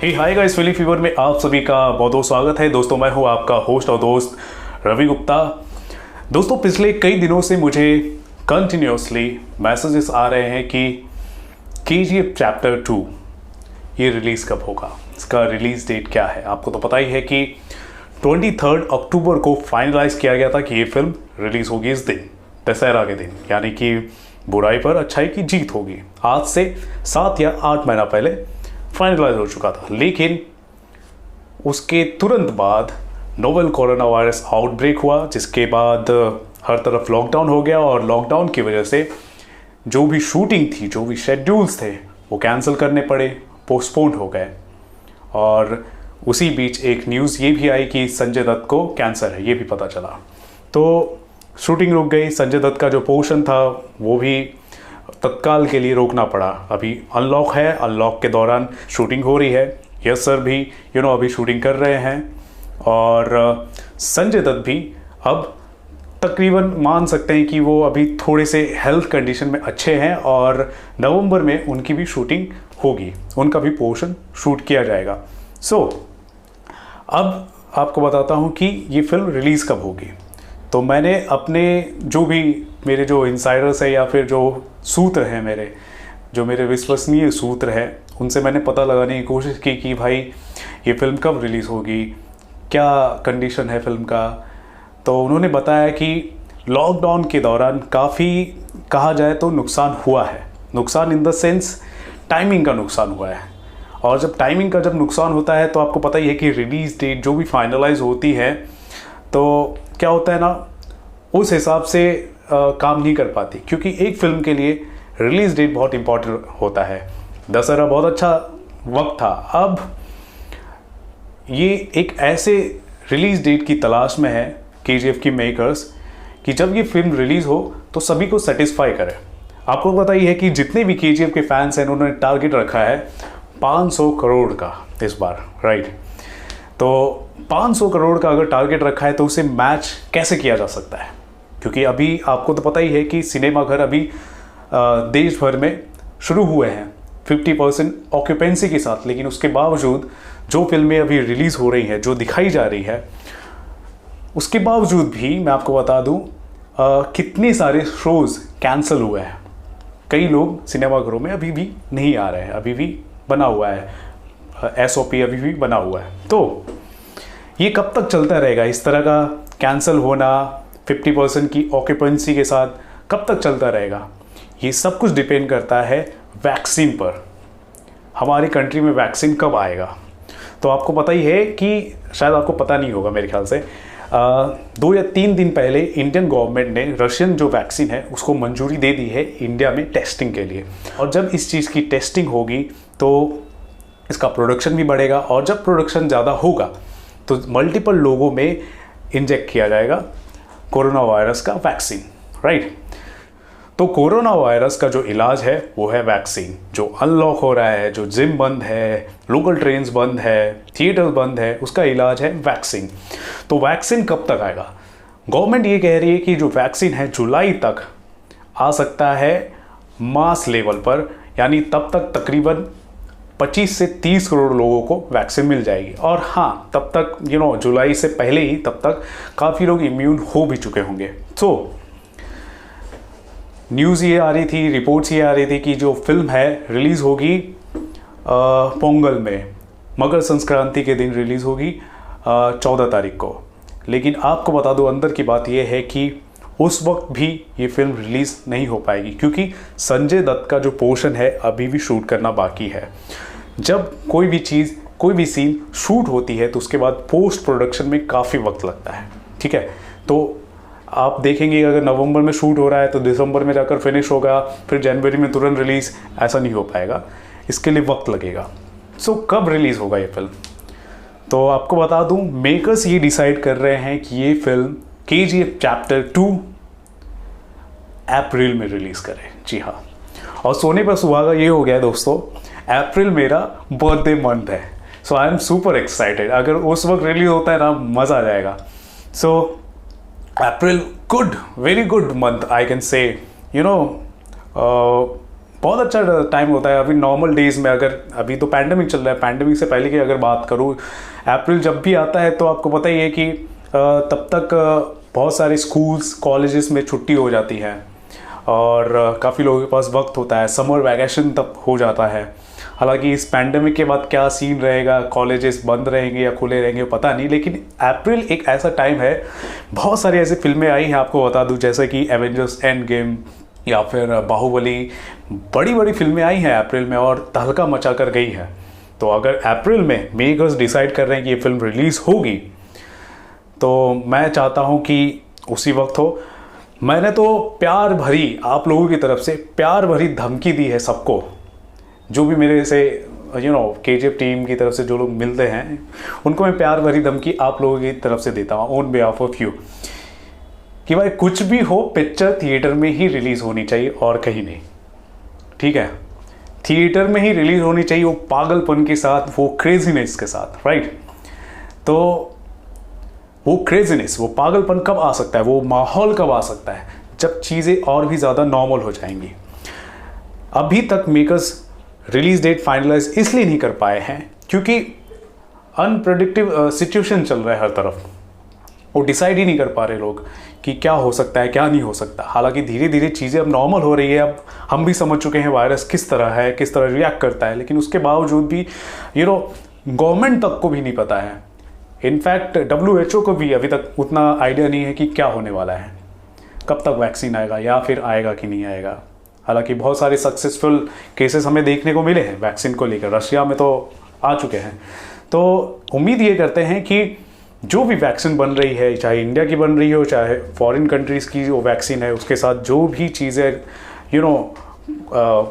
हे hi guys, फिल्मी fever में आप सभी का बहुत बहुत स्वागत है। दोस्तों, मैं हूं आपका होस्ट और दोस्त रवि गुप्ता। दोस्तों, पिछले कई दिनों से मुझे कंटिन्यूसली मैसेजेस आ रहे हैं कि KGF चैप्टर 2 ये रिलीज़ कब होगा, इसका रिलीज़ डेट क्या है। आपको तो पता ही है कि 23 अक्टूबर को फाइनलाइज किया गया था कि ये फिल्म रिलीज़ होगी इस दिन, दशहरा के दिन, यानी कि बुराई पर अच्छाई की जीत होगी। आज से 7 या 8 महीना पहले फाइनलाइज हो चुका था, लेकिन उसके तुरंत बाद नोवेल कोरोना वायरस आउटब्रेक हुआ, जिसके बाद हर तरफ लॉकडाउन हो गया और लॉकडाउन की वजह से जो भी शूटिंग थी, जो भी शेड्यूल्स थे, वो कैंसिल करने पड़े, पोस्टपोन्ड हो गए। और उसी बीच एक न्यूज़ ये भी आई कि संजय दत्त को कैंसर है, ये भी पता चला। तो शूटिंग रुक गई। संजय दत्त का जो पोर्शन था वो भी तत्काल के लिए रोकना पड़ा। अभी अनलॉक है, अनलॉक के दौरान शूटिंग हो रही है। यस सर भी अभी शूटिंग कर रहे हैं और संजय दत्त भी अब तकरीबन मान सकते हैं कि वो अभी थोड़े से हेल्थ कंडीशन में अच्छे हैं और नवंबर में उनकी भी शूटिंग होगी, उनका भी पोर्शन शूट किया जाएगा। अब आपको बताता हूँ कि ये फिल्म रिलीज़ कब होगी। तो मैंने अपने जो भी मेरे जो इनसाइडर्स है या फिर जो सूत्र हैं, मेरे विश्वसनीय सूत्र हैं, उनसे मैंने पता लगाने की कोशिश की कि भाई ये फिल्म कब रिलीज़ होगी, क्या कंडीशन है फिल्म का। तो उन्होंने बताया कि लॉकडाउन के दौरान काफ़ी कहा जाए तो नुकसान हुआ है। नुकसान इन द सेंस टाइमिंग का नुकसान हुआ है। और जब टाइमिंग का नुकसान होता है तो आपको पता ही है कि रिलीज़ डेट जो भी फाइनलाइज होती है तो क्या होता है ना, उस हिसाब से काम नहीं कर पाती, क्योंकि एक फिल्म के लिए रिलीज़ डेट बहुत इंपॉर्टेंट होता है। दशहरा बहुत अच्छा वक्त था। अब ये एक ऐसे रिलीज़ डेट की तलाश में है KGF की मेकर्स कि जब ये फिल्म रिलीज़ हो तो सभी को सेटिस्फाई करे। आपको पता ही है कि जितने भी KGF के फैंस हैं उन्होंने टारगेट रखा है 500 करोड़ का इस बार, राइट। तो 500 करोड़ का अगर टारगेट रखा है तो उसे मैच कैसे किया जा सकता है, क्योंकि अभी आपको तो पता ही है कि सिनेमा घर अभी देश भर में शुरू हुए हैं 50% ऑक्यूपेंसी के साथ। लेकिन उसके बावजूद जो फिल्में अभी रिलीज़ हो रही हैं, जो दिखाई जा रही है, उसके बावजूद भी मैं आपको बता दूं कितने सारे शोज़ कैंसिल हुए हैं। कई लोग सिनेमाघरों में अभी भी नहीं आ रहे हैं, अभी भी बना हुआ है, SOP अभी भी बना हुआ है। तो ये कब तक चलता रहेगा, इस तरह का कैंसिल होना 50% की ऑक्यूपेंसी के साथ कब तक चलता रहेगा? ये सब कुछ डिपेंड करता है वैक्सीन पर। हमारी कंट्री में वैक्सीन कब आएगा? तो आपको पता ही है कि शायद आपको पता नहीं होगा, मेरे ख्याल से 2 या 3 दिन पहले इंडियन गवर्नमेंट ने रशियन जो वैक्सीन है उसको मंजूरी दे दी है इंडिया में टेस्टिंग के लिए। और जब इस चीज़ की टेस्टिंग होगी तो इसका प्रोडक्शन भी बढ़ेगा, और जब प्रोडक्शन ज़्यादा होगा तो मल्टीपल लोगों में इंजेक्ट किया जाएगा कोरोना वायरस का वैक्सीन, राइट। तो कोरोना वायरस का जो इलाज है वो है वैक्सीन। जो अनलॉक हो रहा है, जो जिम बंद है, लोकल ट्रेन्स बंद है, थिएटर्स बंद है, उसका इलाज है वैक्सीन। तो वैक्सीन कब तक आएगा? गवर्नमेंट ये कह रही है कि जो वैक्सीन है जुलाई तक आ सकता है मास लेवल पर, यानी तब तक तकरीबन 25 से 30 करोड़ लोगों को वैक्सीन मिल जाएगी। और हाँ, तब तक जुलाई से पहले ही तब तक काफ़ी लोग इम्यून हो भी चुके होंगे। तो न्यूज़ ये आ रही थी, रिपोर्ट्स ये आ रही थी कि जो फिल्म है रिलीज़ होगी पोंगल में, मकर संक्रांति के दिन रिलीज़ होगी 14 तारीख को। लेकिन आपको बता दो, अंदर की बात यह है कि उस वक्त भी ये फिल्म रिलीज़ नहीं हो पाएगी, क्योंकि संजय दत्त का जो पोर्शन है अभी भी शूट करना बाकी है। जब कोई भी चीज़, कोई भी सीन शूट होती है तो उसके बाद पोस्ट प्रोडक्शन में काफ़ी वक्त लगता है, ठीक है। तो आप देखेंगे अगर नवंबर में शूट हो रहा है तो दिसंबर में जाकर फिनिश होगा, फिर जनवरी में तुरंत रिलीज़, ऐसा नहीं हो पाएगा, इसके लिए वक्त लगेगा। सो कब रिलीज़ होगा ये फिल्म? तो आपको बता दूं, मेकर्स ये डिसाइड कर रहे हैं कि ये फिल्म KGF चैप्टर 2 अप्रैल में रिलीज़ करें। जी हाँ, और सोने पर सुहागा ये हो गया है दोस्तों, अप्रैल मेरा बर्थडे मंथ है। सो आई एम सुपर एक्साइटेड। अगर उस वक्त रिलीज होता है ना, मज़ा आ जाएगा। So April, good, very good month I can say. बहुत अच्छा टाइम होता है अभी नॉर्मल डेज में। अगर अभी तो पैंडेमिक चल रहा है, पैंडेमिक से पहले की अगर बात करूँ, अप्रैल जब भी आता है तो आपको पता ही है कि तब तक बहुत सारे स्कूल्स कॉलेजेस में छुट्टी हो जाती है और काफ़ी लोगों के पास वक्त होता है, समर वैकेशन तब हो जाता है। हालांकि इस पैंडेमिक के बाद क्या सीन रहेगा, कॉलेजेस बंद रहेंगे या खुले रहेंगे पता नहीं, लेकिन अप्रैल एक ऐसा टाइम है, बहुत सारी ऐसी फिल्में आई हैं आपको बता दूं, जैसे कि एवेंजर्स एंड गेम या फिर बाहुबली, बड़ी बड़ी फिल्में आई हैं अप्रैल में और तहलका मचा कर गई है। तो अगर अप्रैल में मेकर्स डिसाइड कर रहे हैं कि ये फिल्म रिलीज़ होगी तो मैं चाहता हूँ कि उसी वक्त हो। मैंने तो प्यार भरी आप लोगों की तरफ से प्यार भरी धमकी दी है सबको, जो भी मेरे से KGF टीम की तरफ से जो लोग मिलते हैं उनको मैं प्यार भरी धमकी आप लोगों की तरफ से देता हूँ ऑन बिहाफ ऑफ यू, कि भाई कुछ भी हो पिक्चर थिएटर में ही रिलीज़ होनी चाहिए और कहीं नहीं, ठीक है? थिएटर में ही रिलीज़ होनी चाहिए, वो पागलपन के साथ, वो क्रेजीनेस के साथ, राइट? तो वो क्रेजीनेस, वो पागलपन कब आ सकता है, वो माहौल कब आ सकता है? जब चीज़ें और भी ज़्यादा नॉर्मल हो जाएंगी। अभी तक मेकर्स रिलीज डेट फाइनलाइज इसलिए नहीं कर पाए हैं क्योंकि अनप्रेडिक्टिव सिचुएशन चल रहा है हर तरफ, वो डिसाइड ही नहीं कर पा रहे लोग कि क्या हो सकता है क्या नहीं हो सकता। हालांकि धीरे धीरे चीज़ें अब नॉर्मल हो रही है, अब हम भी समझ चुके हैं वायरस किस तरह है, किस तरह रिएक्ट करता है, लेकिन उसके बावजूद भी गवर्नमेंट तक को भी नहीं पता है। इनफैक्ट WHO को भी अभी तक उतना आइडिया नहीं है कि क्या होने वाला है, कब तक वैक्सीन आएगा या फिर आएगा कि नहीं आएगा। हालांकि बहुत सारे सक्सेसफुल केसेस हमें देखने को मिले हैं वैक्सीन को लेकर, रशिया में तो आ चुके हैं। तो उम्मीद ये करते हैं कि जो भी वैक्सीन बन रही है, चाहे इंडिया की बन रही हो चाहे फॉरेन कंट्रीज़ की जो वैक्सीन है, उसके साथ जो भी चीज़ें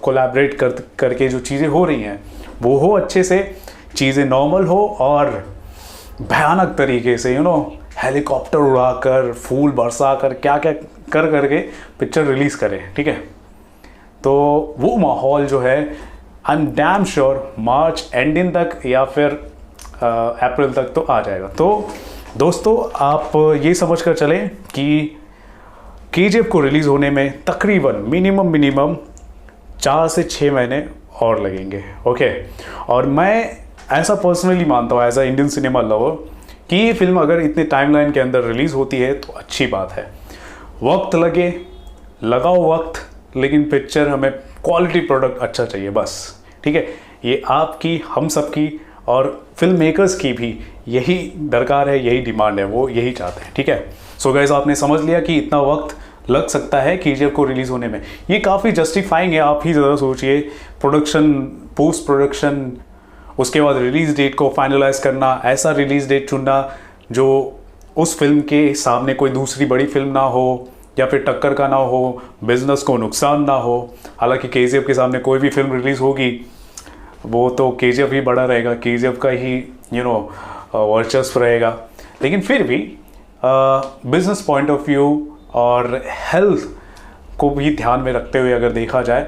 कोलैबोरेट करके जो चीज़ें हो रही हैं वो हो अच्छे से, चीज़ें नॉर्मल हो और भयानक तरीके से हेलीकॉप्टर उड़ाकर, फूल बरसा कर, क्या क्या कर करके पिक्चर रिलीज़ करें, ठीक है? तो वो माहौल जो है I am damn sure March ending तक या फिर अप्रैल तक तो आ जाएगा। तो दोस्तों आप ये समझ कर चलें कि KGF को रिलीज़ होने में तकरीबन मिनिमम 4 से 6 महीने और लगेंगे, ओके? और मैं ऐसा पर्सनली मानता हूँ as a Indian cinema lover कि ये फिल्म अगर इतने टाइमलाइन के अंदर रिलीज़ होती है तो अच्छी बात है। वक्त लगे, लगाओ वक्त, लेकिन पिक्चर हमें क्वालिटी प्रोडक्ट अच्छा चाहिए बस, ठीक है? ये आपकी, हम सबकी और फिल्म मेकर्स की भी यही दरकार है, यही डिमांड है, वो यही चाहते हैं, ठीक है? सो गाइस आपने समझ लिया कि इतना वक्त लग सकता है KGF को रिलीज़ होने में, ये काफ़ी जस्टिफाइंग है। आप ही ज़रा सोचिए, प्रोडक्शन, पोस्ट प्रोडक्शन, उसके बाद रिलीज़ डेट को फाइनलाइज करना, ऐसा रिलीज़ डेट चुनना जो उस फिल्म के सामने कोई दूसरी बड़ी फिल्म ना हो या फिर टक्कर का ना हो, बिजनेस को नुकसान ना हो। हालांकि KGF के सामने कोई भी फिल्म रिलीज़ होगी वो तो KGF ही बड़ा रहेगा, KGF का ही वर्चस्व रहेगा, लेकिन फिर भी बिजनेस पॉइंट ऑफ व्यू और हेल्थ को भी ध्यान में रखते हुए अगर देखा जाए,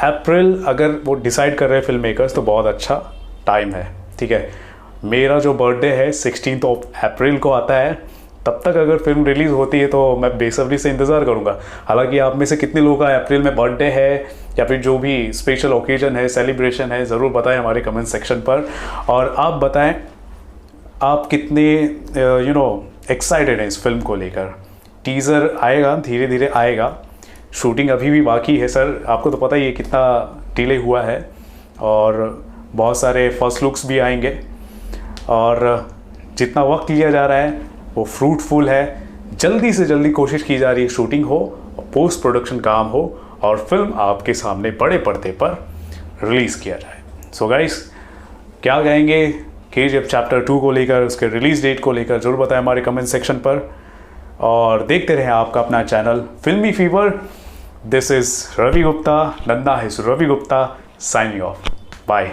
अप्रैल अगर वो डिसाइड कर रहे हैं फिल्म मेकर्स तो बहुत अच्छा टाइम है, ठीक है? मेरा जो बर्थडे है 16 अप्रैल को आता है, तब तक अगर फिल्म रिलीज़ होती है तो मैं बेसब्री से इंतज़ार करूंगा। हालांकि आप में से कितने लोगों का अप्रैल में बर्थडे है या फिर जो भी स्पेशल ओकेजन है, सेलिब्रेशन है, ज़रूर बताएं हमारे कमेंट सेक्शन पर। और आप बताएं आप कितने एक्साइटेड हैं इस फिल्म को लेकर। टीज़र आएगा, धीरे धीरे आएगा, शूटिंग अभी भी बाकी है सर, आपको तो पता ही है कितना डिले हुआ है, और बहुत सारे फर्स्ट लुक्स भी आएंगे, और जितना वक्त लिया जा रहा है वो फ्रूटफुल है। जल्दी से जल्दी कोशिश की जा रही है शूटिंग हो, पोस्ट प्रोडक्शन काम हो और फिल्म आपके सामने बड़े पर्दे पर रिलीज़ किया जाए। सो गाइस क्या कहेंगे KGF चैप्टर 2 को लेकर, उसके रिलीज़ डेट को लेकर ज़रूर बताएं हमारे कमेंट सेक्शन पर, और देखते रहें आपका अपना चैनल फिल्मी fever. This is Ravi Gupta, नन्ना है Ravi Gupta, signing off, bye.